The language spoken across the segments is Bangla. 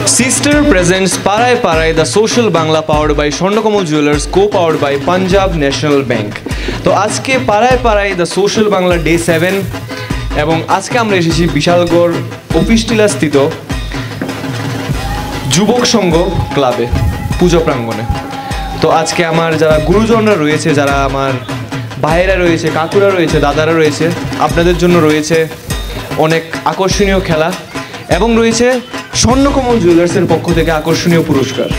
Sister presents Parai Parai, the social Bangla powered by Swarnakamol Jewelers, co-powered by Punjab National Bank. তো আজকে পাড়ায় Paray the social Bangla day 7 এবং আজকে আমরা এসেছি বিশালগড় অফিস টিলা স্থিত যুবক সংঘ ক্লাবে পূজা প্রাঙ্গণে। তো আজকে আমার যারা গুরুজনরা রয়েছে, যারা আমার ভাইয়েরা রয়েছে, কাকুরা রয়েছে, দাদারা রয়েছে, আপনাদের জন্য রয়েছে অনেক আকর্ষণীয় খেলা এবং রয়েছে স্বর্ণকমল জুয়েলার্সের পক্ষ থেকে আকর্ষণীয় পুরস্কার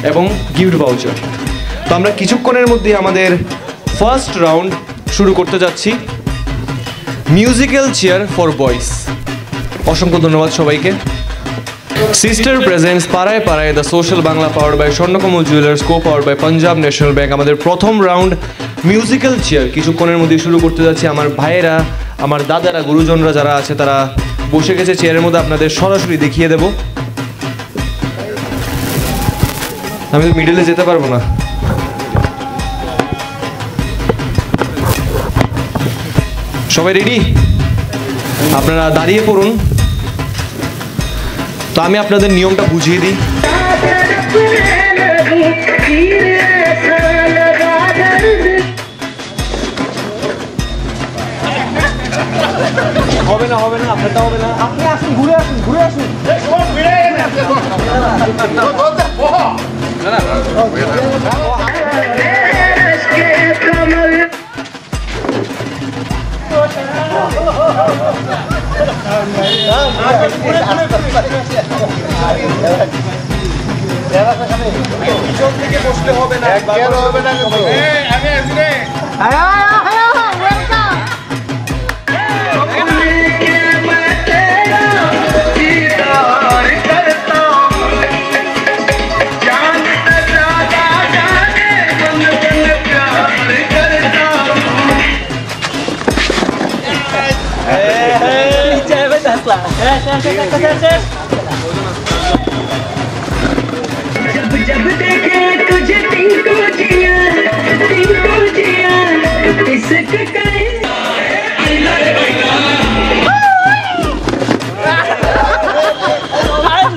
এবং গিফট ভাউচার। তো আমরা কিছুক্ষণের মধ্যেই আমাদের ফার্স্ট রাউন্ড শুরু করতে যাচ্ছি, মিউজিক্যাল চেয়ার ফর বয়েজ। অসংখ্য ধন্যবাদ সবাইকে। Sister presents Paray Paray the social Bangla powered by Swarnakamal jewellers, co powered by Punjab national bank. আমাদের প্রথম রাউন্ড মিউজিক্যাল চেয়ার কিছুক্ষণের মধ্যে শুরু করতে যাচ্ছি। আমার ভাইয়েরা, আমার দাদারা, গুরুজনরা যারা আছে তারা বসে গেছে চেয়ারের মধ্যে, আপনাদের সরাসরি দেখিয়ে দেব। আমি তো মিডলে যেতে পারবো না। সবাই রেডি? আপনারা দাঁড়িয়ে পড়ুন। তো আমি আপনাদের নিয়মটা বুঝিয়ে দিই। হবে না, হবে না, আপনারটা হবে না। আপনি আসুন, ঘুরে আসুন, ঘুরে আসুন। পিছন থেকে বসলে হবে না, হবে না। जब देखे तुझे टिंकू जिया इश्क करे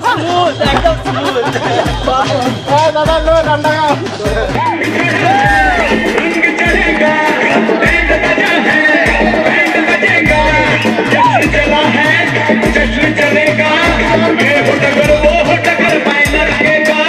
स्मूथ एकदम स्मूथ दादा लो डंडा रंग चलेगा बैंड बजा है बैंड बजेगा जश्न चला है जश्न चलेगा ये हो टकर वो हो टकर फाइनल लगेगा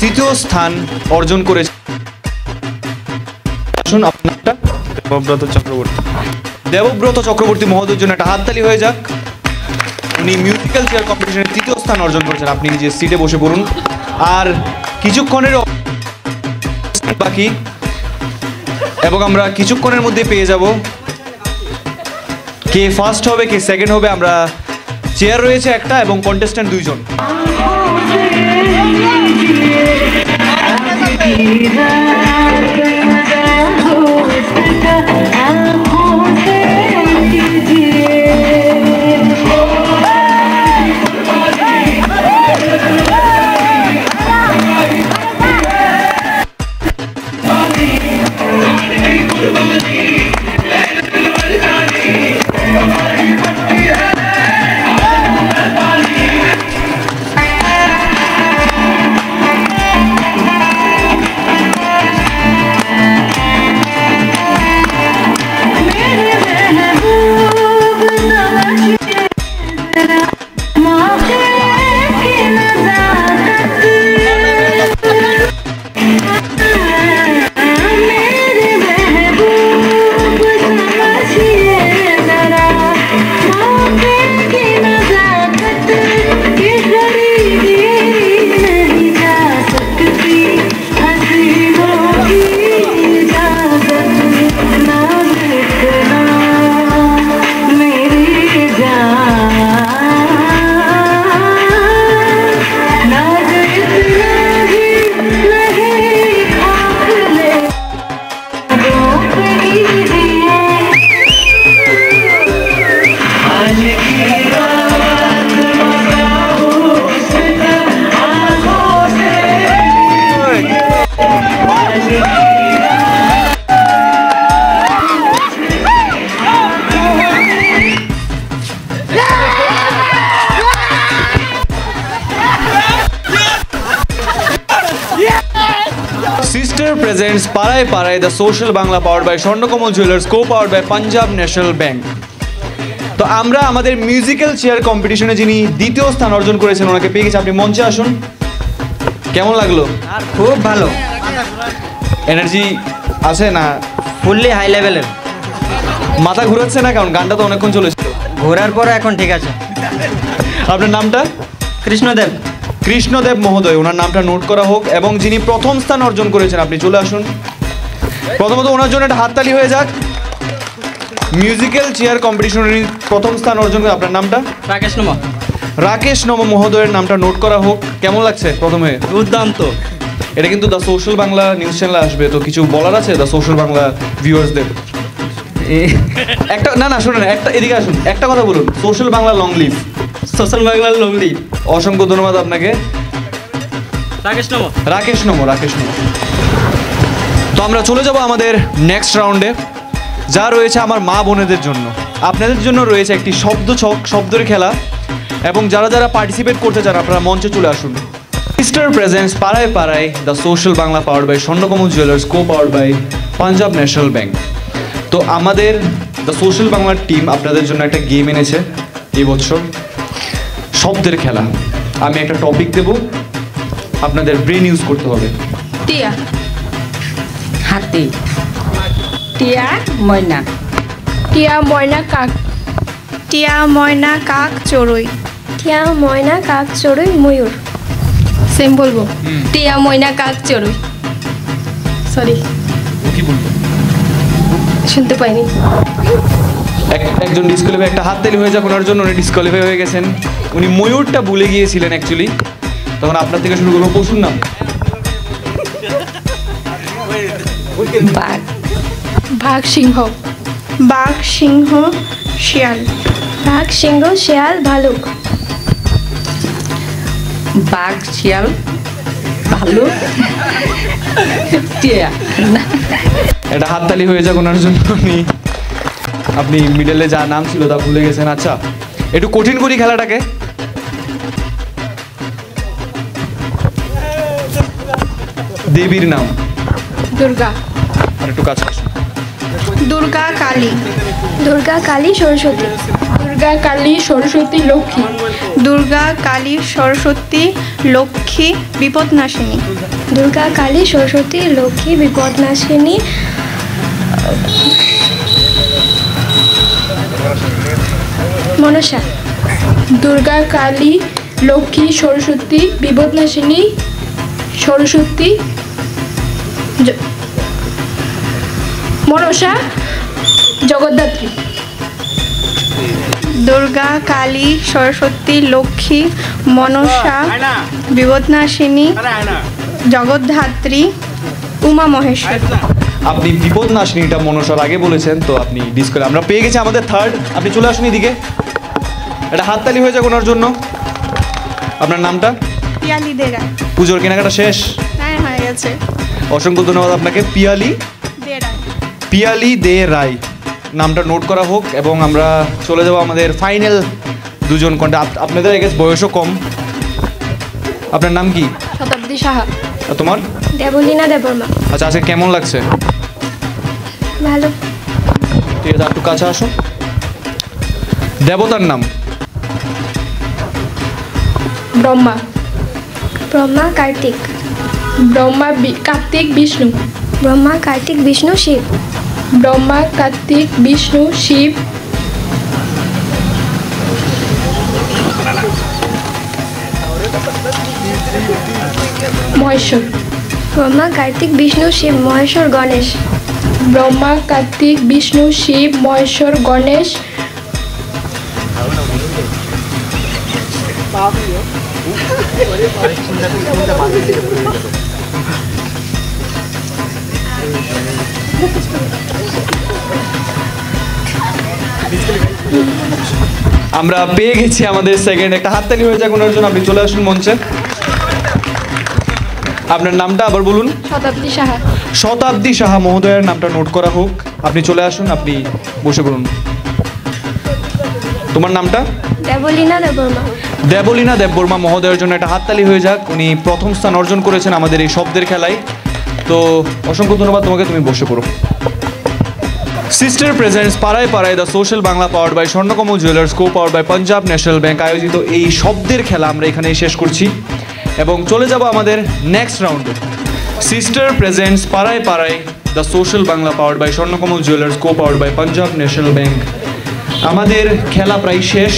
তৃতীয় স্থান অর্জন করেছে দেবব্রত চক্রবর্তী মহোদয়ের জন্য একটা হাততালি হয়ে যাক। উনি মিউজিক্যাল চেয়ার কম্পিটিশনে তৃতীয় স্থান অর্জন করেছেন। আপনি নিজের সিটে বসে পড়ুন। আর কিছুক্ষণের বাকি এবং আমরা কিছুক্ষণের মধ্যে পেয়ে যাব কে ফার্স্ট হবে, কে সেকেন্ড হবে। আমরা চেয়ার রয়েছে একটা এবং contestant 2 John. Sister presents Parai Parai, the social Bangla powered by Swarnakomal Jewelers, co-powered by Punjab National Bank. তো আমরা আমাদের মিউজিক্যাল চেয়ার কম্পিটিশনে যিনি দ্বিতীয় স্থান অর্জন করেছেন ওনাকে পেয়ে গেছি। আপনি মঞ্চে আসুন। কেমন লাগলো? আর খুব ভালো, এনার্জি আছে না? ফুললি হাই লেভেলের। মাথা ঘুরাচ্ছে না কারণ গানটা তো অনেকক্ষণ চলেছিল। ঘোরার পরে এখন ঠিক আছে। আপনার নামটা? কৃষ্ণদেব। কৃষ্ণদেব মহোদয়, ওনার নামটা নোট করা হোক। এবং যিনি প্রথম স্থান অর্জন করেছেন আপনি চলে আসুন। প্রথমত ওনার জন্য একটা হাততালি হয়ে যাক। মিউজিক্যাল চেয়ার কম্পিটিশনের প্রথম স্থান অর্জন করে। আপনার নামটা? রাকেশ নম। রাকেশ নম মহোদয়ের নামটা নোট করা হোক। কেমন লাগছে প্রথমে? দুর্দান্ত। এটা কিন্তু দ্য সোশ্যাল বাংলা নিউজ চ্যানেলে আসবে, তো কিছু বলার আছে দ্য সোশ্যাল বাংলা ভিউয়ার্সদের? একটা না শুনুন, একটা এদিকে আসুন, একটা কথা বলুন। Social Bangla long live. Social বাংলার লংলি। অসংখ্য ধন্যবাদ আপনাকে। রাকেশ নম। রাকেশ নম। তো আমরা চলে যাব আমাদের নেক্সট রাউন্ডে, যা রয়েছে আমার মা বোনেদের জন্য। আপনাদের জন্য রয়েছে একটি শব্দছক, শব্দের খেলা। এবং যারা যারা পার্টিসিপেট করতে চান আপনারা মঞ্চে চলে আসুন। Sister presents Paray Paray, the social Bangla powered by Swarnakamal jewellers, co powered by Punjab national bank. তো আমাদের দ্য সোশ্যাল বাংলার টিম আপনাদের জন্য একটা গেম এনেছে এই বছর, শব্দের খেলা। আমি একটা টপিক দেব, আপনাদের ব্রেন ইউজ করতে হবে। টিয়া, হাতি। টিয়া ময়না। টিয়া ময়না কাক, টিয়া ময়না কাক চড়ুই, টিয়া ময়না কাক চড়ুই ময়ূর। সেম বলবো। টিয়া ময়না কাক চড়ুই। সরি, কি বলবো? শুনতে পাইনি। একজন ডিসকোয়ালিফাই, একটা হাততালি হয়ে যাক ওনার জন্য। উনি ডিসকোয়ালিফাই হয়ে গেছেন। উনি ময়ূরটা ভুলে গিয়েছিলেন অ্যাকচুয়ালি। তখন আপনার থেকে শুরু করবো। পশুর নাম? বাঘ, বাঘ সিংহ, বাঘ সিংহ শিয়াল, বাঘ সিংহ শেয়াল ভালুক। বাঘ শিয়াল ভালুক টিয়া। একটা হাততালি হয়ে যাক ওনার জন্য। আপনি মিডলে যা নাম ছিল তা ভুলে গেছেন। আচ্ছা, একটু কঠিন করি খেলাটাকে। দেবীর নাম? দুর্গা, আর একটু কাছে আসুন। দুর্গা কালী, দুর্গা কালী সরস্বতী। দুর্গা কালী সরস্বতী লক্ষ্মী, দুর্গা কালী সরস্বতী লক্ষ্মী বিপদনাশিনী, দুর্গা কালী সরস্বতী লক্ষ্মী বিপদনাশিনী। মনসা। দুর্গা কালী লক্ষ্মী সরস্বতী বিপদনাশিনী সরস্বতী মনসা জগদ্ধাত্রী। দুর্গা কালী সরস্বতী লক্ষ্মী মনসা বিপদনাশিনী জগদ্ধাত্রী উমা মহেশ্বর। আপনি বিপদনাশিনীটা মনসার আগে বলেছেন, তো আপনি ডিসকোয়ালি। আমরা পেয়ে গেছি আমাদের থার্ড। আপনি চলে আসুন এদিকে। একটা হাততালি হয়ে যাক ওনার জন্য। আপনার নামটা? পিয়ালি দে রায়। পুজোর কেনাকাটা শেষ? হ্যাঁ, হয়ে গেছে। অসংখ্য ধন্যবাদ আপনাকে। পিয়ালি দে রায়। পিয়ালি দে রায় নামটা নোট করা হোক। এবং আমরা চলে যাব আমাদের ফাইনাল দুজন কন্টে। আপনাদের আই গেস বয়সও কম। আপনার নাম কি? শতাব্দী সাহা। আর তোমার? দেবলীনা দেববর্মা। আচ্ছা, আজকে কেমন লাগছে? ভালো। ঠিক আছে, একটু কাছে আসো। দেবতার নাম? ব্রহ্মা, ব্রহ্মা কার্তিক। ব্রহ্মা কার্তিক বিষ্ণু, ব্রহ্মা কার্তিক বিষ্ণু শিব। ব্রহ্মা কার্তিক বিষ্ণু শিব। মহেশ্বর, ব্রহ্মা কার্তিক বিষ্ণু শিব মহেশ্বর গণেশ। ব্রহ্মা কার্তিক বিষ্ণু শিব মহেশ্বর গণেশ। আমরা পেয়ে গেছি আমাদের সেকেন্ড। একটা হাততালি হয়ে যাক ওনার জন্য। আপনি চলে আসুন মঞ্চে। আপনার নামটা আবার বলুন। শতাব্দী সাহা। শতাব্দী সাহা মহোদয়ের নামটা নোট করা হোক। আপনি চলে আসুন, আপনি বসে পড়ুন। তোমার নামটা? দেবলীনা দেববর্মা। দেবলীনা দেববর্মা মহোদয়ের জন্য একটা হাততালি হয়ে যাক। উনি প্রথম স্থান অর্জন করেছেন আমাদের এই শব্দের খেলায়। তো অসংখ্য ধন্যবাদ তোমাকে, তুমি বসে পড়ো। Sister presents Paray Paray the social Bangla powered by Swarnakamal jewellers, co powered by Punjab national bank আয়োজিত এই শব্দের খেলা আমরা এখানেই শেষ করছি এবং চলে যাব আমাদের নেক্সট রাউন্ডে। Sister presents Paray Paray the social Bangla powered by Swarnakamal jewellers, co powered by Punjab national bank. আমাদের খেলা প্রায় শেষ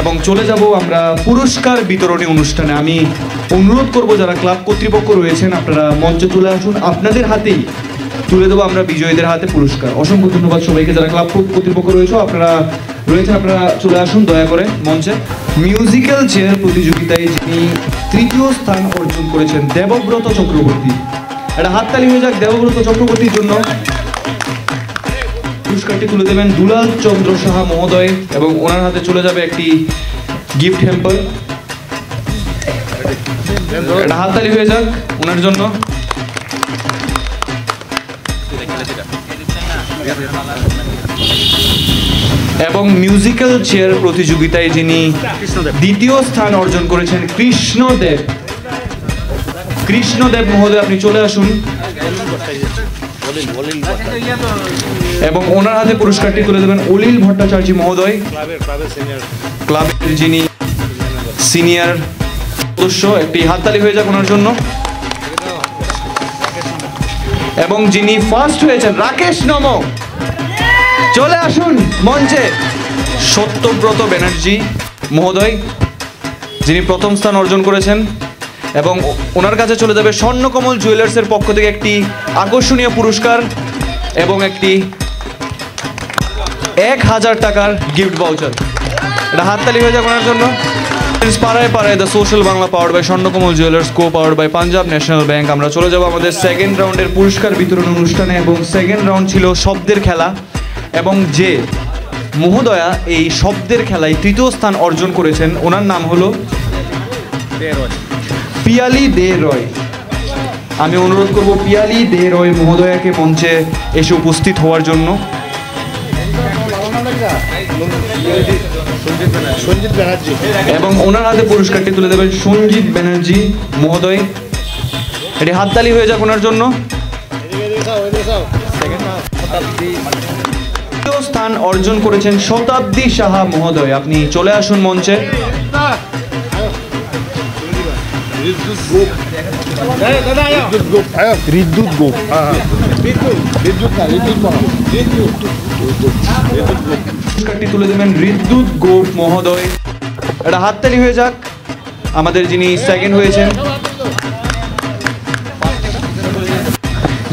এবং চলে যাব আমরা পুরস্কার বিতরণী অনুষ্ঠানে। আমি অনুরোধ করব যারা ক্লাব কর্তৃপক্ষ রয়েছেন আপনারা মঞ্চে চলে আসুন। আপনাদের হাতেই তুলে দেবো আমরা বিজয়ীদের হাতে পুরস্কার। অসংখ্য ধন্যবাদ সবাইকে যারা ক্লাব কর্তৃপক্ষ রয়েছে, আপনারা চলে আসুন দয়া করে মঞ্চে। মিউজিক্যাল চেয়ার প্রতিযোগিতায় যিনি তৃতীয় স্থান অর্জন করেছেন দেবব্রত চক্রবর্তী, একটা হাততালি হয়ে যাক দেবব্রত চক্রবর্তীর জন্য। পুরস্কারটি তুলে দেবেন দুলাল চন্দ্র সাহা মহোদয় এবং ওনার হাতে চলে যাবে একটি গিফট হ্যাম্পার। একটা হাততালি হয়ে যাক ওনার জন্য। এবং মিউজিক্যাল চেয়ার প্রতিযোগিতায় যিনি দ্বিতীয় স্থান অর্জন করেছেন কৃষ্ণদেব মহোদয়, আপনি চলে আসুন এবং ওনার হাতে পুরস্কারটি তুলে দেবেন অলিল ভট্টাচার্য মহোদয়, ক্লাবের যিনি সিনিয়র সদস্য। একটি হাততালি হয়ে যাক ওনার জন্য। এবং যিনি ফার্স্ট হয়েছেন রাকেশ নম, চলে আসুন মঞ্চে। সত্যব্রত ব্যানার্জি মহোদয় যিনি প্রথম স্থান অর্জন করেছেন এবং ওনার কাছে চলে যাবে স্বর্ণকমল জুয়েলার্সের পক্ষ থেকে একটি আকর্ষণীয় পুরস্কার এবং একটি 1000 টাকার গিফট ভাউচার। এটা হাততালি হয়ে যাক ওনার জন্য। Paray Paray the social Bangla powered by Swarnakamal jewellers, co powered by Punjab national bank. আমরা চলে যাব আমাদের সেকেন্ড রাউন্ডের পুরস্কার বিতরণ অনুষ্ঠানে এবং সেকেন্ড রাউন্ড ছিল শব্দের খেলা এবং যে মহোদয়া এই শব্দের খেলায় তৃতীয় স্থান অর্জন করেছেন ওনার নাম হলো পিয়ালি দে রয়। আমি অনুরোধ করব পিয়ালি দে রয় মহোদয়াকে মঞ্চে এসে উপস্থিত হওয়ার জন্য। এবং ওনার হাতে পুরস্কারটি তুলে দেবেন সঞ্জিত ব্যানার্জি মহোদয়। এটি হাততালি হয়ে যাক ওনার জন্য। তৃতীয় স্থান অর্জন করেছেন শতাব্দী সাহা মহোদয়, আপনি চলে আসুন মঞ্চে। পুরস্কারটি তুলে দেবেন ঋদ্যুৎ গোপ মহোদয়। এটা হাততালি হয়ে যাক আমাদের যিনি সেকেন্ড হয়েছেন।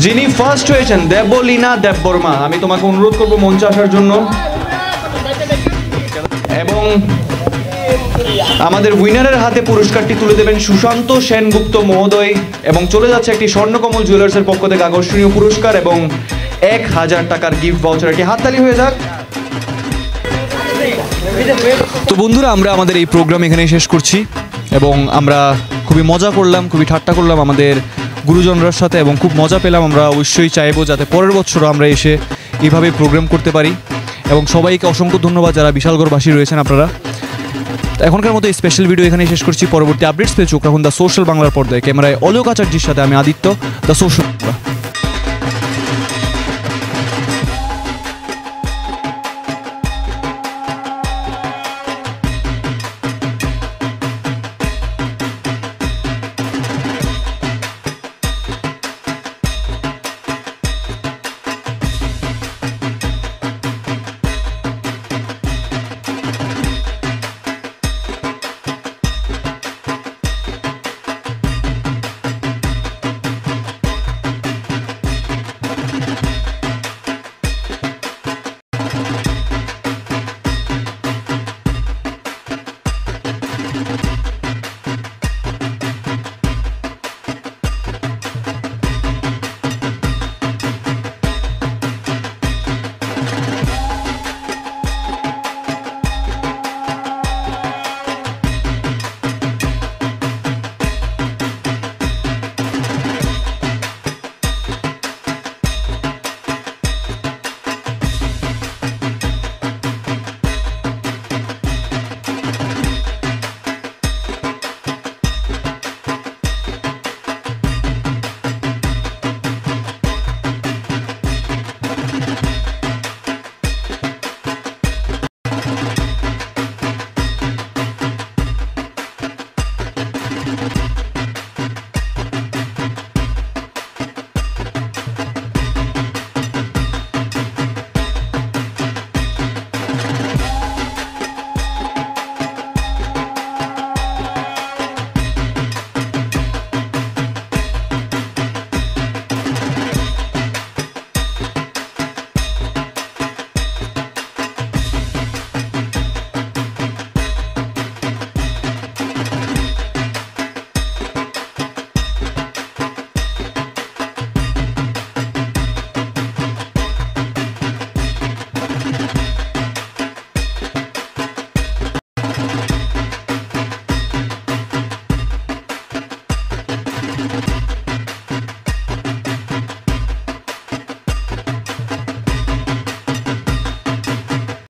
যিনি ফার্স্ট হয়েছেন দেবলীনা দেববর্মা, আমি তোমাকে অনুরোধ করব মঞ্চে আসার জন্য। এবং আমাদের উইনারের হাতে পুরস্কারটি তুলে দেবেন সুশান্ত সেনগুপ্ত মহোদয় এবং চলে যাচ্ছে একটি স্বর্ণকমল জুয়েলার্সের পক্ষ থেকে আকর্ষণীয় পুরস্কার এবং 1000 টাকার গিফট ভাউচার। একটি হাততালি হয়ে যাক। তো বন্ধুরা, আমরা আমাদের এই প্রোগ্রাম এখানে শেষ করছি এবং আমরা খুবই মজা করলাম, খুবই ঠাট্টা করলাম আমাদের গুরুজনরার সাথে এবং খুব মজা পেলাম। আমরা অবশ্যই চাইবো যাতে পরের বছরও আমরা এসে এইভাবে প্রোগ্রাম করতে পারি এবং সবাইকে অসংখ্য ধন্যবাদ যারা বিশালগড়বাসী রয়েছেন আপনারা। এখনকার মতো এই স্পেশাল ভিডিও এখানে শেষ করছি। পরবর্তী আপডেটস পেয়ে চোখ রাখুন দ্য সোশ্যাল বাংলার পর্দায়। ক্যামেরায় অলোক আচার্যের সাথে আমি আদিত্য, দ্য সোশ্যাল বাংলা।